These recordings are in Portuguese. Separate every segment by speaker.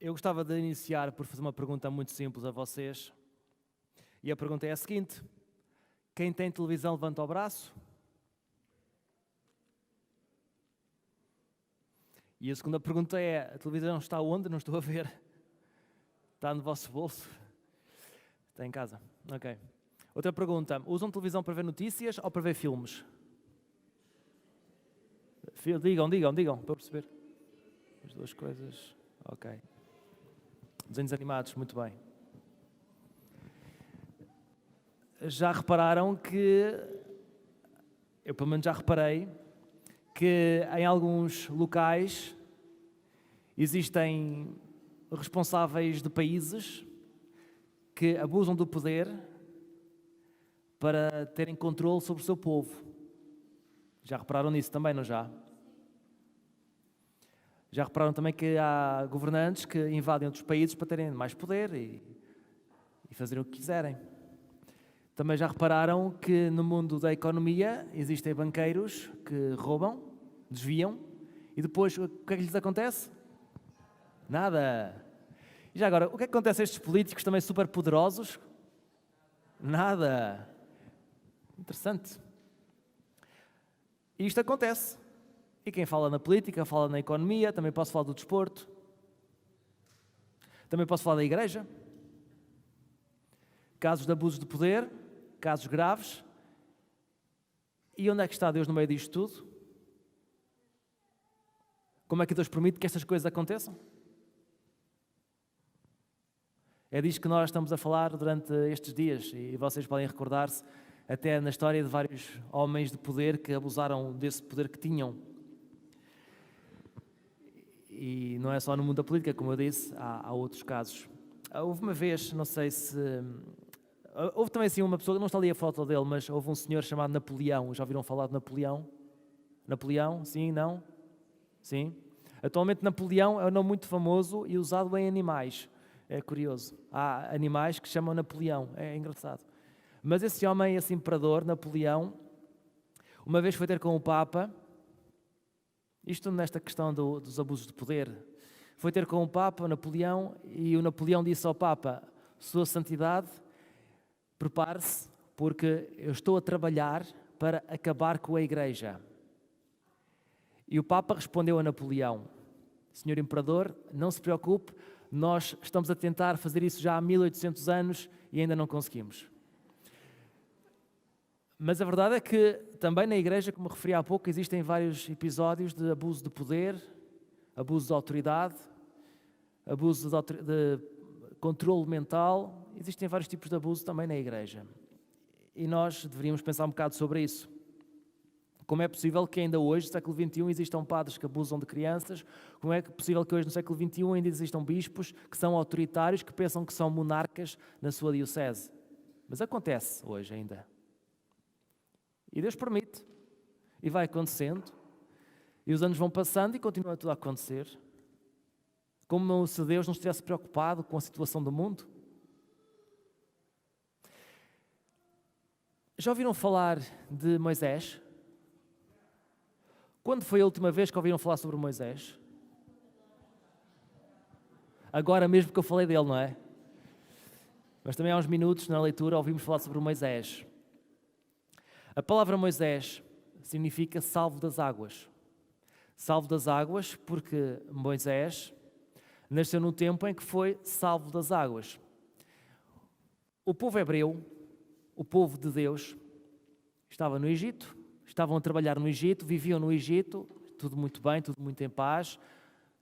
Speaker 1: Eu gostava de iniciar por fazer uma pergunta muito simples a vocês. E a pergunta é a seguinte: quem tem televisão levanta o braço? E a segunda pergunta é: a televisão está onde? Não estou a ver. Está no vosso bolso? Está em casa? Ok. Outra pergunta: usam televisão para ver notícias ou para ver filmes? Digam, para eu perceber. As duas coisas. Ok. Desenhos animados, muito bem. Já repararam que, eu pelo menos já reparei, que em alguns locais existem responsáveis de países que abusam do poder para terem controle sobre o seu povo. Já repararam nisso também, não já? Já repararam também que há governantes que invadem outros países para terem mais poder e fazerem o que quiserem. Também já repararam que no mundo da economia existem banqueiros que roubam, desviam e depois o que é que lhes acontece? Nada. E já agora, o que é que acontece a estes políticos também super poderosos? Nada. Interessante. E isto acontece. E quem fala na política, fala na economia, também posso falar do desporto, também posso falar da igreja. Casos de abusos de poder, casos graves. E onde é que está Deus no meio disto tudo? Como é que Deus permite que estas coisas aconteçam? É disto que nós estamos a falar durante estes dias e vocês podem recordar-se até na história de vários homens de poder que abusaram desse poder que tinham. E não é só no mundo da política, como eu disse, há outros casos. Houve uma vez, não sei se... Houve também assim uma pessoa, não está ali a foto dele, mas houve um senhor chamado Napoleão. Já ouviram falar de Napoleão? Napoleão? Sim? Não? Sim? Atualmente Napoleão é um nome muito famoso e usado em animais. É curioso. Há animais que chamam Napoleão. É engraçado. Mas esse homem, esse imperador, Napoleão, uma vez foi ter com o Papa. Isto nesta questão dos abusos de poder. Foi ter com o Papa, Napoleão, e o Napoleão disse ao Papa: Sua Santidade, prepare-se, porque eu estou a trabalhar para acabar com a Igreja. E o Papa respondeu a Napoleão: Senhor Imperador, não se preocupe, nós estamos a tentar fazer isso já há 1800 anos e ainda não conseguimos. Mas a verdade é que também na Igreja, como referi há pouco, existem vários episódios de abuso de poder, abuso de autoridade, abuso de controle mental. Existem vários tipos de abuso também na Igreja. E nós deveríamos pensar um bocado sobre isso. Como é possível que ainda hoje, no século XXI, existam padres que abusam de crianças? Como é possível que hoje, no século XXI, ainda existam bispos que são autoritários, que pensam que são monarcas na sua diocese? Mas acontece hoje ainda. E Deus permite, e vai acontecendo, e os anos vão passando e continua tudo a acontecer. Como se Deus não estivesse preocupado com a situação do mundo. Já ouviram falar de Moisés? Quando foi a última vez que ouviram falar sobre Moisés? Agora mesmo que eu falei dele, não é? Mas também há uns minutos na leitura ouvimos falar sobre Moisés. A palavra Moisés significa salvo das águas. Salvo das águas porque Moisés nasceu no tempo em que foi salvo das águas. O povo hebreu, o povo de Deus, estava no Egito, estavam a trabalhar no Egito, viviam no Egito, tudo muito bem, tudo muito em paz,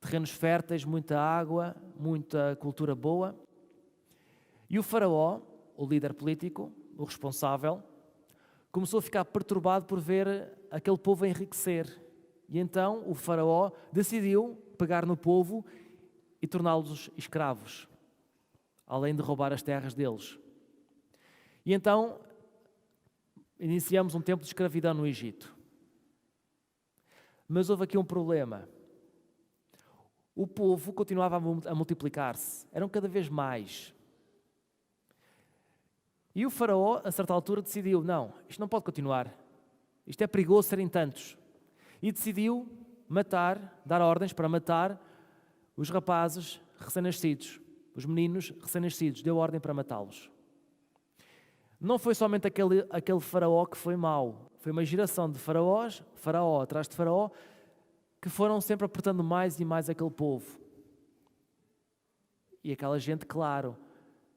Speaker 1: terrenos férteis, muita água, muita cultura boa. E o faraó, o líder político, o responsável, começou a ficar perturbado por ver aquele povo enriquecer. E então o faraó decidiu pegar no povo e torná-los escravos, além de roubar as terras deles. E então iniciamos um tempo de escravidão no Egito. Mas houve aqui um problema. O povo continuava a multiplicar-se, eram cada vez mais. E o faraó, a certa altura, decidiu: não, isto não pode continuar, isto é perigoso serem tantos. E decidiu dar ordens para matar os rapazes recém-nascidos, os meninos recém-nascidos, deu ordem para matá-los. Não foi somente aquele faraó que foi mau, foi uma geração de faraós, faraó atrás de faraó, que foram sempre apertando mais e mais aquele povo. E aquela gente, claro,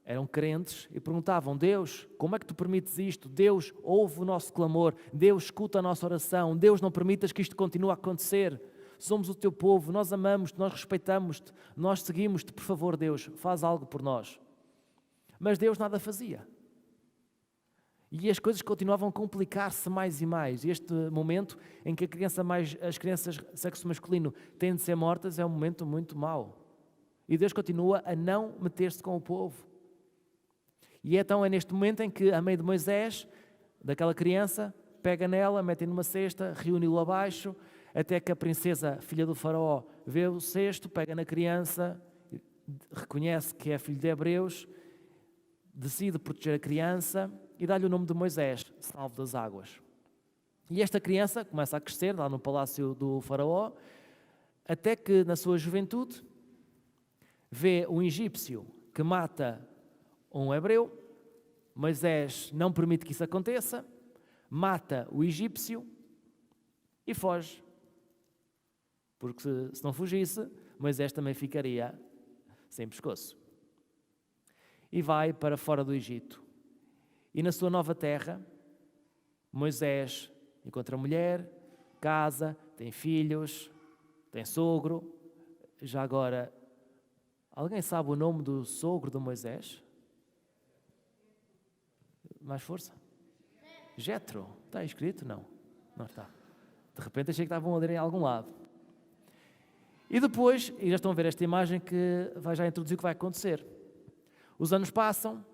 Speaker 1: eram crentes e perguntavam: Deus, como é que tu permites isto? Deus, ouve o nosso clamor. Deus, escuta a nossa oração. Deus, não permitas que isto continue a acontecer. Somos o teu povo, nós amamos-te, nós respeitamos-te, nós seguimos-te. Por favor, Deus, faz algo por nós. Mas Deus nada fazia. E as coisas continuavam a complicar-se mais e mais. E este momento em que as crianças sexo masculino têm de ser mortas é um momento muito mau. E Deus continua a não meter-se com o povo. E então é neste momento em que, a meio de Moisés, daquela criança, pega nela, mete numa cesta, reúne-o abaixo, até que a princesa, filha do faraó, vê o cesto, pega na criança, reconhece que é filho de Hebreus, decide proteger a criança e dá-lhe o nome de Moisés, salvo das águas. E esta criança começa a crescer lá no palácio do faraó, até que na sua juventude vê um egípcio que mata um hebreu. Moisés não permite que isso aconteça, mata o egípcio e foge. Porque se não fugisse, Moisés também ficaria sem pescoço. E vai para fora do Egito. E na sua nova terra, Moisés encontra mulher, casa, tem filhos, tem sogro. Já agora, alguém sabe o nome do sogro de Moisés? Mais força? Jetro. Está escrito? Não. Não está. De repente achei que estavam a ler em algum lado. E depois, e já estão a ver esta imagem que vai já introduzir o que vai acontecer. Os anos passam,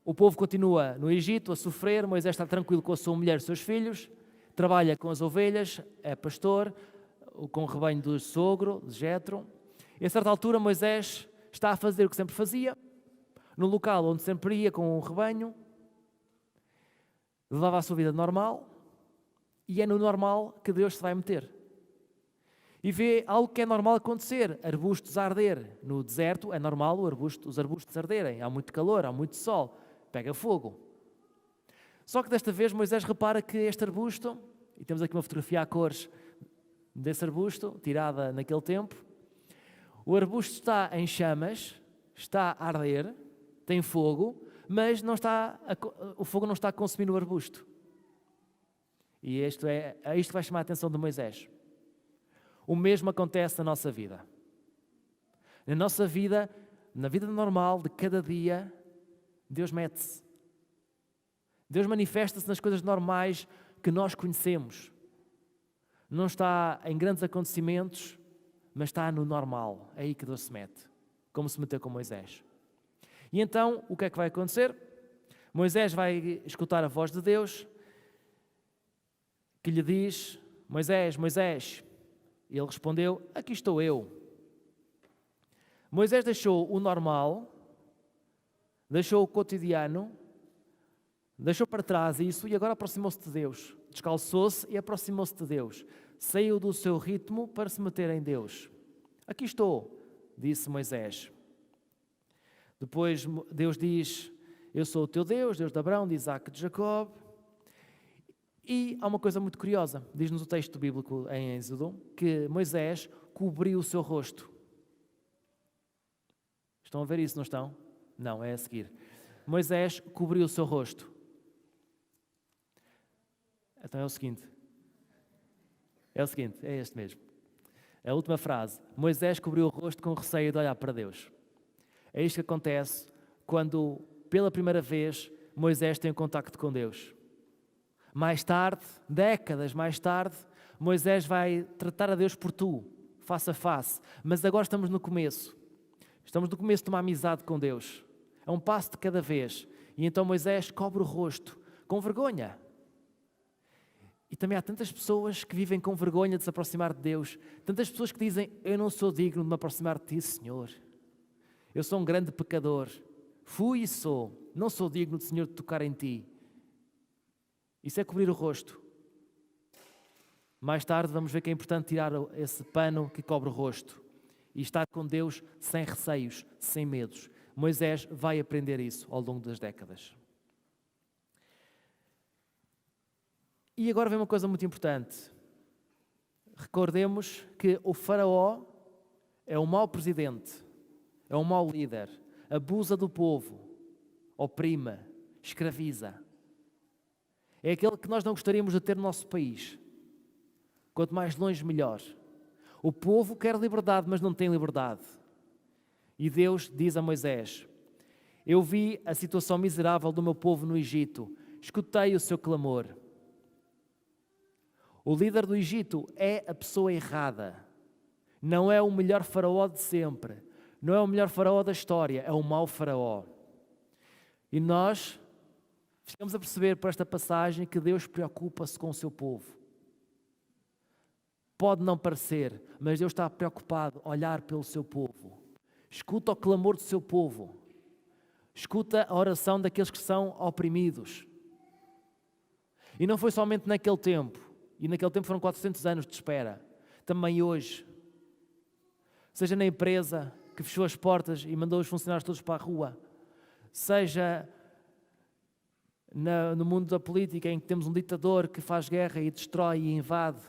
Speaker 1: o povo continua no Egito a sofrer, Moisés está tranquilo com a sua mulher e os seus filhos, trabalha com as ovelhas, é pastor, com o rebanho do sogro, de Jetro. E a certa altura Moisés está a fazer o que sempre fazia, no local onde sempre ia com o rebanho, levava a sua vida normal, e é no normal que Deus se vai meter. E vê algo que é normal acontecer, arbustos a arder. No deserto é normal os arbustos arderem, há muito calor, há muito sol, pega fogo. Só que desta vez Moisés repara que este arbusto, e temos aqui uma fotografia a cores desse arbusto, tirada naquele tempo, o arbusto está em chamas, está a arder, tem fogo, mas o fogo não está a consumir o arbusto. E isto vai chamar a atenção de Moisés. O mesmo acontece na nossa vida. Na nossa vida, na vida normal de cada dia, Deus mete-se. Deus manifesta-se nas coisas normais que nós conhecemos. Não está em grandes acontecimentos, mas está no normal. É aí que Deus se mete, como se meteu com Moisés. E então, o que é que vai acontecer? Moisés vai escutar a voz de Deus, que lhe diz: Moisés, Moisés. E ele respondeu: aqui estou eu. Moisés deixou o normal, deixou o cotidiano, deixou para trás isso e agora aproximou-se de Deus. Descalçou-se e aproximou-se de Deus. Saiu do seu ritmo para se meter em Deus. Aqui estou, disse Moisés. Depois Deus diz: eu sou o teu Deus, Deus de Abraão, de Isaac e de Jacob. E há uma coisa muito curiosa, diz-nos o texto bíblico em Êxodo, que Moisés cobriu o seu rosto. Estão a ver isso, não estão? Não, é a seguir. Moisés cobriu o seu rosto. Então é o seguinte, é este mesmo. A última frase: Moisés cobriu o rosto com receio de olhar para Deus. É isto que acontece quando, pela primeira vez, Moisés tem um contacto com Deus. Mais tarde, décadas mais tarde, Moisés vai tratar a Deus por tu, face a face. Mas agora estamos no começo. Estamos no começo de uma amizade com Deus. É um passo de cada vez. E então Moisés cobre o rosto, com vergonha. E também há tantas pessoas que vivem com vergonha de se aproximar de Deus. Tantas pessoas que dizem: eu não sou digno de me aproximar de ti, Senhor. Eu sou um grande pecador. Fui e sou. Não sou digno, Senhor, de tocar em ti. Isso é cobrir o rosto. Mais tarde vamos ver que é importante tirar esse pano que cobre o rosto e estar com Deus sem receios, sem medos. Moisés vai aprender isso ao longo das décadas. E agora vem uma coisa muito importante. Recordemos que o faraó é um mau presidente, é um mau líder, abusa do povo, oprime, escraviza. É aquele que nós não gostaríamos de ter no nosso país. Quanto mais longe, melhor. O povo quer liberdade, mas não tem liberdade. E Deus diz a Moisés: eu vi a situação miserável do meu povo no Egito, escutei o seu clamor. O líder do Egito é a pessoa errada. Não é o melhor faraó de sempre. Não é o melhor faraó da história, é o mau faraó. E nós ficamos a perceber por esta passagem que Deus preocupa-se com o seu povo. Pode não parecer, mas Deus está preocupado a olhar pelo seu povo. Escuta o clamor do seu povo. Escuta a oração daqueles que são oprimidos. E não foi somente naquele tempo. E naquele tempo foram 400 anos de espera. Também hoje. Seja na empresa que fechou as portas e mandou os funcionários todos para a rua. Seja no mundo da política em que temos um ditador que faz guerra e destrói e invade.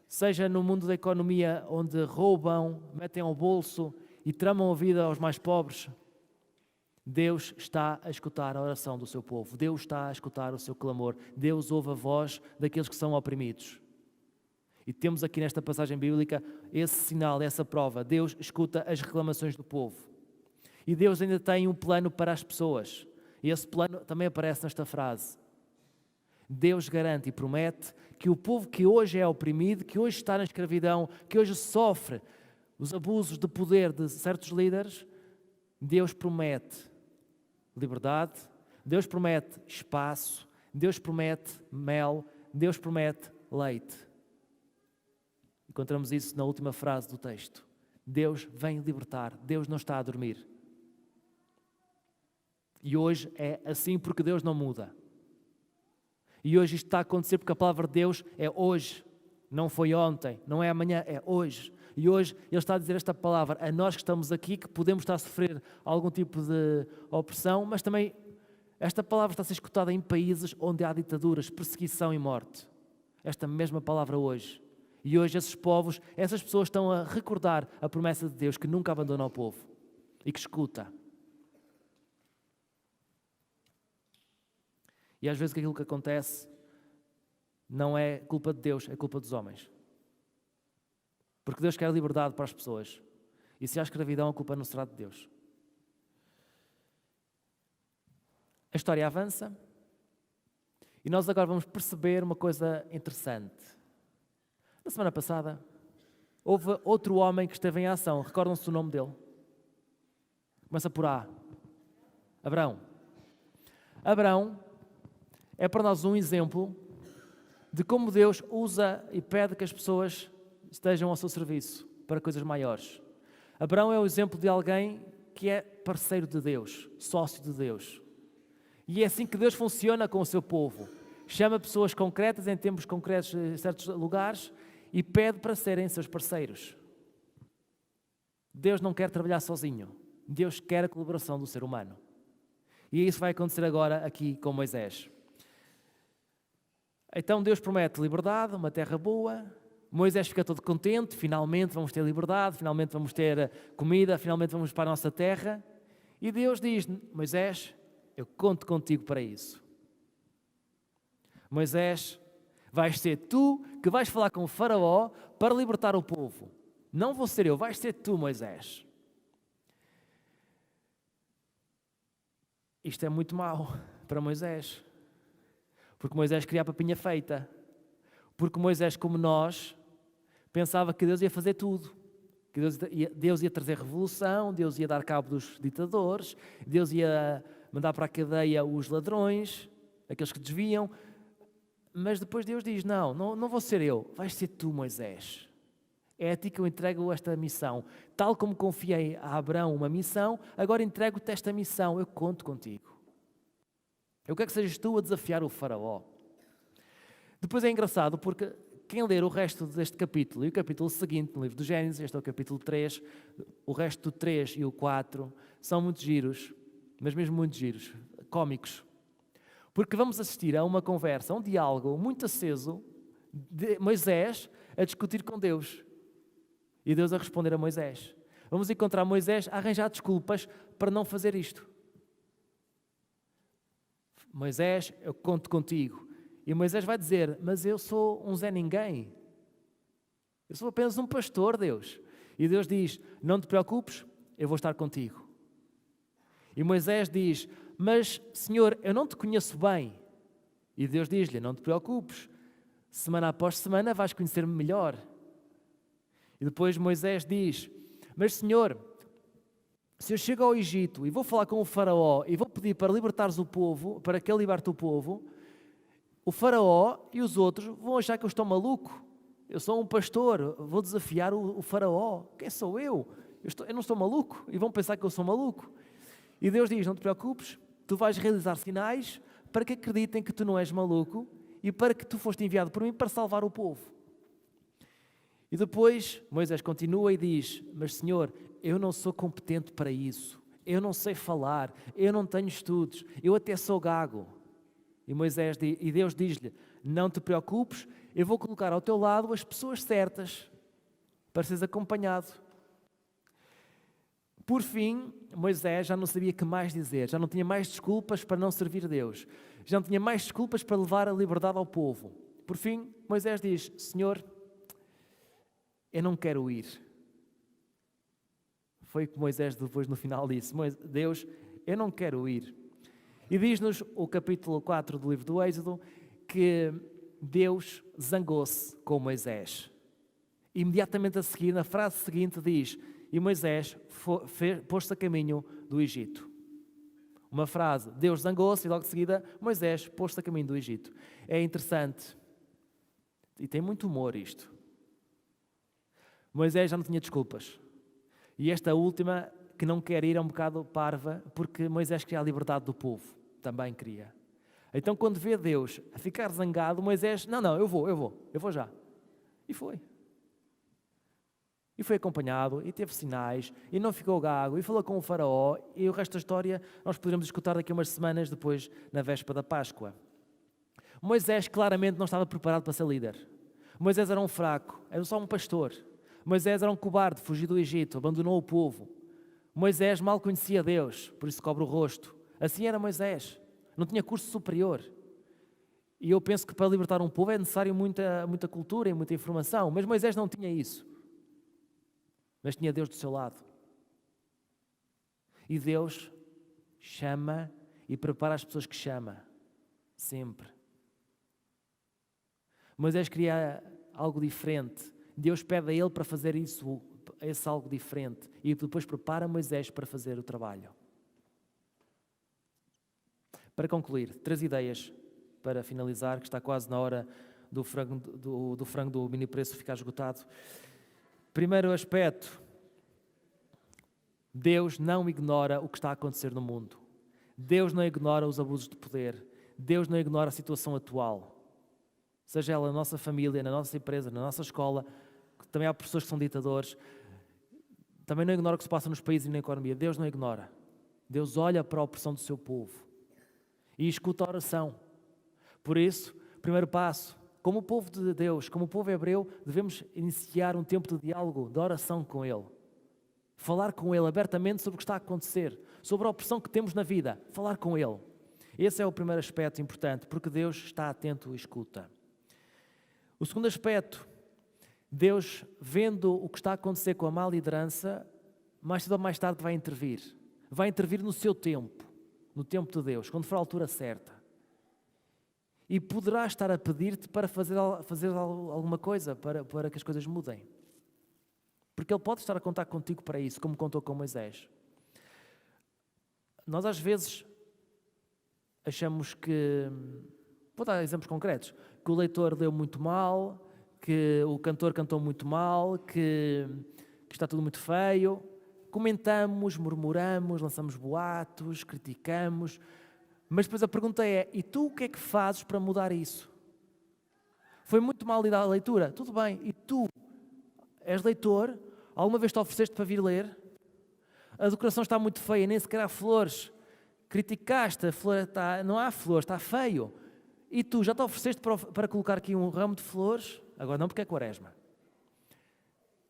Speaker 1: Seja no mundo da economia onde roubam, metem ao bolso e tramam a vida aos mais pobres. Deus está a escutar a oração do seu povo. Deus está a escutar o seu clamor. Deus ouve a voz daqueles que são oprimidos. E temos aqui nesta passagem bíblica esse sinal, essa prova. Deus escuta as reclamações do povo. E Deus ainda tem um plano para as pessoas. E esse plano também aparece nesta frase. Deus garante e promete que o povo que hoje é oprimido, que hoje está na escravidão, que hoje sofre os abusos de poder de certos líderes, Deus promete liberdade, Deus promete espaço, Deus promete mel, Deus promete leite. Encontramos isso na última frase do texto. Deus vem libertar, Deus não está a dormir. E hoje é assim porque Deus não muda. E hoje isto está a acontecer porque a palavra de Deus é hoje, não foi ontem, não é amanhã, é hoje. E hoje Ele está a dizer esta palavra a nós que estamos aqui, que podemos estar a sofrer algum tipo de opressão, mas também esta palavra está a ser escutada em países onde há ditaduras, perseguição e morte. Esta mesma palavra hoje. E hoje esses povos, essas pessoas estão a recordar a promessa de Deus que nunca abandona o povo e que escuta. E às vezes aquilo que acontece não é culpa de Deus, é culpa dos homens. Porque Deus quer liberdade para as pessoas. E se há escravidão, a culpa não será de Deus. A história avança e nós agora vamos perceber uma coisa interessante. Na semana passada, houve outro homem que esteve em ação. Recordam-se o nome dele? Começa por A. Abraão. Abraão é para nós um exemplo de como Deus usa e pede que as pessoas estejam ao seu serviço para coisas maiores. Abraão é o exemplo de alguém que é parceiro de Deus, sócio de Deus. E é assim que Deus funciona com o seu povo. Chama pessoas concretas em tempos concretos em certos lugares e pede para serem seus parceiros. Deus não quer trabalhar sozinho. Deus quer a colaboração do ser humano. E isso vai acontecer agora aqui com Moisés. Então Deus promete liberdade, uma terra boa. Moisés fica todo contente, finalmente vamos ter liberdade, finalmente vamos ter comida, finalmente vamos para a nossa terra. E Deus diz: Moisés, eu conto contigo para isso. Moisés, vais ser tu que vais falar com o faraó para libertar o povo. Não vou ser eu, vais ser tu, Moisés. Isto é muito mau para Moisés. Porque Moisés queria a papinha feita. Porque Moisés, como nós, pensava que Deus ia fazer tudo. Que Deus ia trazer revolução, Deus ia dar cabo dos ditadores, Deus ia mandar para a cadeia os ladrões, aqueles que desviam. Mas depois Deus diz: não vou ser eu, vais ser tu, Moisés. É a ti que eu entrego esta missão. Tal como confiei a Abraão uma missão, agora entrego-te esta missão, eu conto contigo. Eu quero que sejas tu a desafiar o faraó. Depois é engraçado porque quem ler o resto deste capítulo e o capítulo seguinte, no livro do Gênesis, este é o capítulo 3, o resto do 3 e o 4, são muito giros, mas mesmo muito giros, cómicos. Porque vamos assistir a uma conversa, a um diálogo muito aceso de Moisés a discutir com Deus. E Deus a responder a Moisés. Vamos encontrar Moisés a arranjar desculpas para não fazer isto. Moisés, eu conto contigo. E Moisés vai dizer, mas eu sou um Zé Ninguém. Eu sou apenas um pastor, Deus. E Deus diz, não te preocupes, eu vou estar contigo. E Moisés diz, mas Senhor, eu não te conheço bem. E Deus diz-lhe, não te preocupes, semana após semana vais conhecer-me melhor. E depois Moisés diz, mas Senhor, se eu chego ao Egito e vou falar com o faraó e vou pedir para libertares o povo, para que ele liberte o povo, o faraó e os outros vão achar que eu estou maluco. Eu sou um pastor, vou desafiar o faraó. Quem sou eu? Eu não estou maluco. E vão pensar que eu sou maluco. E Deus diz, não te preocupes, tu vais realizar sinais para que acreditem que tu não és maluco e para que tu foste enviado por mim para salvar o povo. E depois Moisés continua e diz, mas Senhor, eu não sou competente para isso. Eu não sei falar, eu não tenho estudos, eu até sou gago. E Deus diz-lhe, não te preocupes, eu vou colocar ao teu lado as pessoas certas para seres acompanhado. Por fim, Moisés já não sabia o que mais dizer, já não tinha mais desculpas para não servir a Deus, já não tinha mais desculpas para levar a liberdade ao povo. Por fim, Moisés diz, Senhor, eu não quero ir. Foi o que Moisés depois no final disse, Deus, eu não quero ir. E diz-nos o capítulo 4 do livro do Êxodo que Deus zangou-se com Moisés. Imediatamente a seguir, na frase seguinte diz, e Moisés pôs-se a caminho do Egito. Uma frase, Deus zangou-se e logo de seguida Moisés pôs-se a caminho do Egito. É interessante e tem muito humor isto. Moisés já não tinha desculpas. E esta última, que não quer ir, é um bocado parva, porque Moisés queria a liberdade do povo. Também queria. Então, quando vê Deus a ficar zangado, Moisés, não, eu vou já. E foi. E foi acompanhado, e teve sinais, e não ficou gago, e falou com o faraó, e o resto da história nós poderemos escutar daqui a umas semanas depois, na véspera da Páscoa. Moisés claramente não estava preparado para ser líder. Moisés era um fraco, era só um pastor. Moisés era um cobarde, fugiu do Egito, abandonou o povo. Moisés mal conhecia Deus, por isso cobre o rosto. Assim era Moisés, não tinha curso superior. E eu penso que para libertar um povo é necessário muita cultura e muita informação, mas Moisés não tinha isso. Mas tinha Deus do seu lado. E Deus chama e prepara as pessoas que chama, sempre. Moisés queria algo diferente. Deus pede a ele para fazer esse algo diferente. E depois prepara Moisés para fazer o trabalho. Para concluir, 3 ideias para finalizar, que está quase na hora do frango do mini preço ficar esgotado. Primeiro aspecto, Deus não ignora o que está a acontecer no mundo. Deus não ignora os abusos de poder. Deus não ignora a situação atual. Seja ela na nossa família, na nossa empresa, na nossa escola, também há pessoas que são ditadores. Também não ignora o que se passa nos países e na economia. Deus não ignora. Deus olha para a opressão do seu povo e escuta a oração. Por isso, primeiro passo, como o povo de Deus, como o povo hebreu, devemos iniciar um tempo de diálogo, de oração com Ele. Falar com Ele abertamente sobre o que está a acontecer, sobre a opressão que temos na vida. Falar com Ele. Esse é o primeiro aspecto importante, porque Deus está atento e escuta. O segundo aspecto, Deus, vendo o que está a acontecer com a má liderança, mais cedo ou mais tarde vai intervir. Vai intervir no seu tempo, no tempo de Deus, quando for a altura certa. E poderá estar a pedir-te para fazer alguma coisa, para que as coisas mudem. Porque Ele pode estar a contar contigo para isso, como contou com Moisés. Nós às vezes achamos que, vou dar exemplos concretos, que o leitor leu muito mal, que o cantor cantou muito mal, que está tudo muito feio. Comentamos, murmuramos, lançamos boatos, criticamos. Mas depois a pergunta é, e tu o que é que fazes para mudar isso? Foi muito mal lida a leitura. Tudo bem. E tu, és leitor, alguma vez te ofereceste para vir ler? A decoração está muito feia, nem sequer há flores. Criticaste, a flor não há flores, está feio. E tu, já te ofereceste para colocar aqui um ramo de flores? Agora não, porque é Quaresma.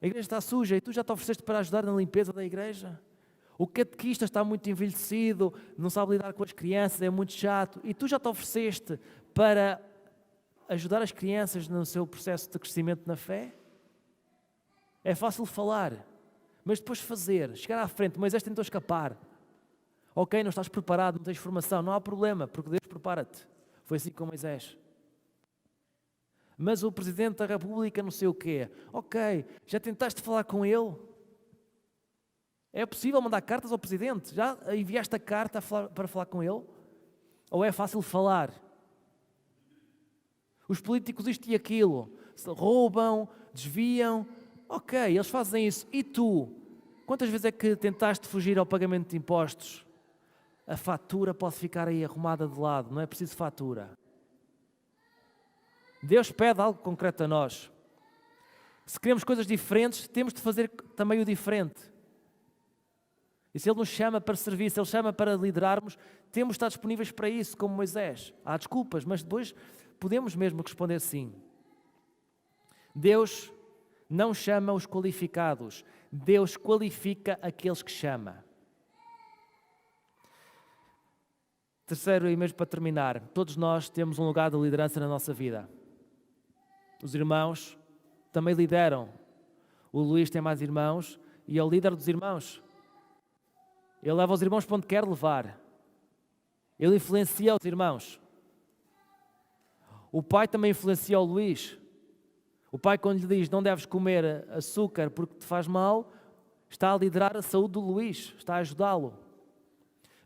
Speaker 1: A igreja está suja e tu já te ofereceste para ajudar na limpeza da igreja? O catequista está muito envelhecido, não sabe lidar com as crianças, é muito chato. E tu já te ofereceste para ajudar as crianças no seu processo de crescimento na fé? É fácil falar, mas depois fazer, chegar à frente. Moisés tentou escapar. Ok, não estás preparado, não tens formação, não há problema, porque Deus prepara-te. Foi assim com Moisés. Mas o Presidente da República não sei o quê. Ok, já tentaste falar com ele? É possível mandar cartas ao Presidente? Já enviaste a carta para falar com ele? Ou é fácil falar? Os políticos isto e aquilo, roubam, desviam. Ok, eles fazem isso. E tu? Quantas vezes é que tentaste fugir ao pagamento de impostos? A fatura pode ficar aí arrumada de lado, não é preciso fatura. Deus pede algo concreto a nós. Se queremos coisas diferentes, temos de fazer também o diferente. E se Ele nos chama para servir, se Ele chama para liderarmos, temos de estar disponíveis para isso, como Moisés. Há desculpas, mas depois podemos mesmo responder sim. Deus não chama os qualificados, Deus qualifica aqueles que chama. Terceiro, e mesmo para terminar, todos nós temos um lugar de liderança na nossa vida. Os irmãos também lideram. O Luís tem mais irmãos e é o líder dos irmãos. Ele leva os irmãos para onde quer levar. Ele influencia os irmãos. O pai também influencia o Luís. O pai, quando lhe diz não deves comer açúcar porque te faz mal, está a liderar a saúde do Luís, está a ajudá-lo.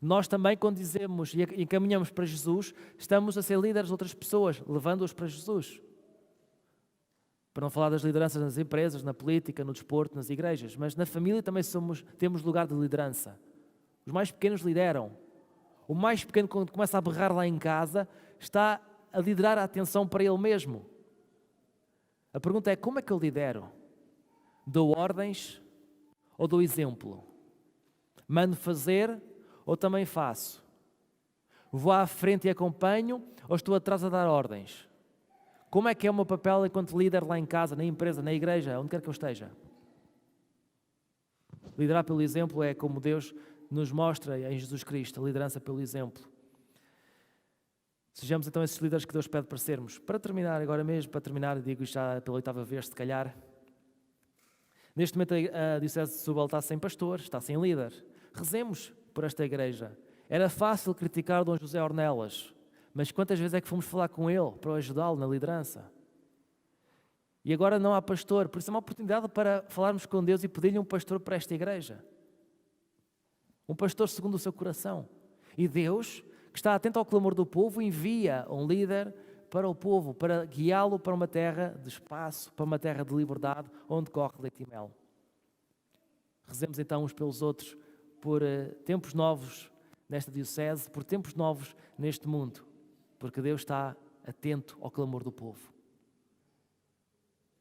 Speaker 1: Nós também, quando dizemos e encaminhamos para Jesus, estamos a ser líderes de outras pessoas, levando-os para Jesus. Para não falar das lideranças nas empresas, na política, no desporto, nas igrejas, mas na família também temos lugar de liderança. Os mais pequenos lideram. O mais pequeno, quando começa a berrar lá em casa, está a liderar a atenção para ele mesmo. A pergunta é, como é que eu lidero? Dou ordens ou dou exemplo? Mando fazer ou também faço? Vou à frente e acompanho ou estou atrás a dar ordens? Como é que é o meu papel enquanto líder lá em casa, na empresa, na igreja, onde quer que eu esteja? Liderar pelo exemplo é como Deus nos mostra em Jesus Cristo, a liderança pelo exemplo. Sejamos então esses líderes que Deus pede para sermos. Para terminar, agora mesmo, digo já pela 8ª vez, se calhar. Neste momento a Diocese de Setúbal está sem pastor, está sem líder. Rezemos por esta igreja. Era fácil criticar Dom José Ornelas, mas quantas vezes é que fomos falar com ele para ajudá-lo na liderança? E agora não há pastor, por isso é uma oportunidade para falarmos com Deus e pedir-lhe um pastor para esta igreja. Um pastor segundo o seu coração. E Deus, que está atento ao clamor do povo, envia um líder para o povo, para guiá-lo para uma terra de espaço, para uma terra de liberdade, onde corre leite e mel. Rezemos então uns pelos outros por tempos novos nesta diocese, por tempos novos neste mundo, porque Deus está atento ao clamor do povo.